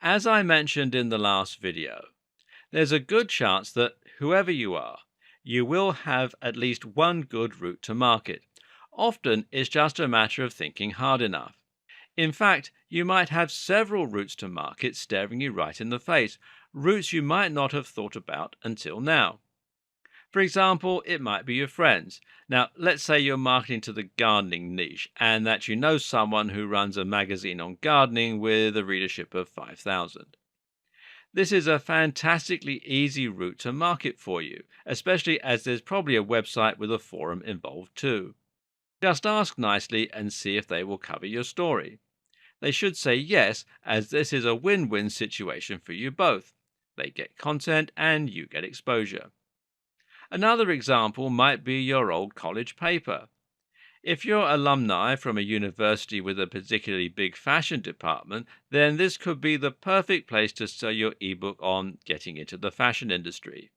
As I mentioned in the last video, there's a good chance that whoever you are, you will have at least one good route to market. Often it's just a matter of thinking hard enough. In fact, you might have several routes to market staring you right in the face, routes you might not have thought about until now. For example, it might be your friends. Now, let's say you're marketing to the gardening niche and that you know someone who runs a magazine on gardening with a readership of 5,000. This is a fantastically easy route to market for you, especially as there's probably a website with a forum involved too. Just ask nicely and see if they will cover your story. They should say yes, as this is a win win situation for you both. They get content and you get exposure. Another example might be your old college paper. If you're alumni from a university with a particularly big fashion department, then this could be the perfect place to sell your ebook on getting into the fashion industry.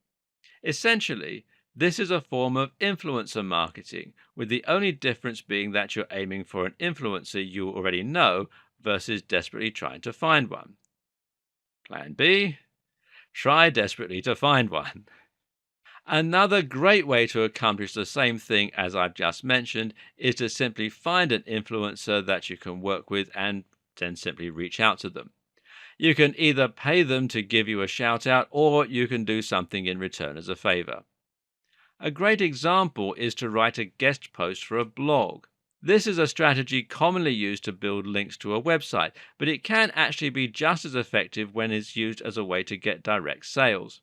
Essentially, this is a form of influencer marketing, with the only difference being that you're aiming for an influencer you already know versus desperately trying to find one. Plan B: try desperately to find one. Another great way to accomplish the same thing as I've just mentioned is to simply find an influencer that you can work with and then simply reach out to them. You can either pay them to give you a shout out or you can do something in return as a favor. A great example is to write a guest post for a blog. This is a strategy commonly used to build links to a website, but it can actually be just as effective when it's used as a way to get direct sales.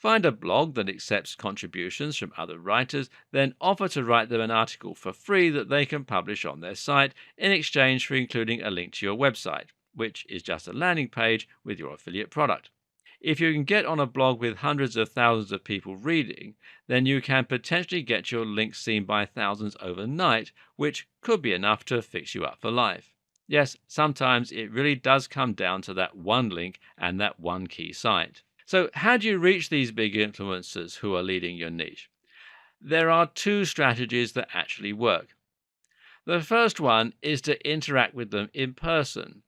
Find a blog that accepts contributions from other writers, then offer to write them an article for free that they can publish on their site in exchange for including a link to your website, which is just a landing page with your affiliate product. If you can get on a blog with hundreds of thousands of people reading, then you can potentially get your links seen by thousands overnight, which could be enough to fix you up for life. Yes, sometimes it really does come down to that one link and that one key site. So, how do you reach these big influencers who are leading your niche? There are two strategies that actually work. The first one is to interact with them in person.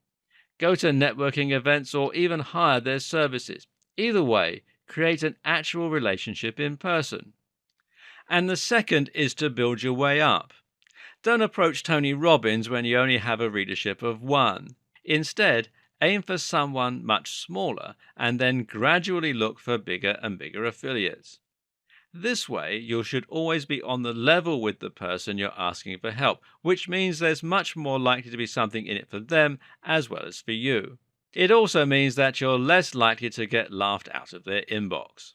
Go to networking events or even hire their services. Either way, create an actual relationship in person. And the second is to build your way up. Don't approach Tony Robbins when you only have a readership of one. Instead, aim for someone much smaller and then gradually look for bigger and bigger affiliates. This way, you should always be on the level with the person you're asking for help, which means there's much more likely to be something in it for them as well as for you. It also means that you're less likely to get laughed out of their inbox.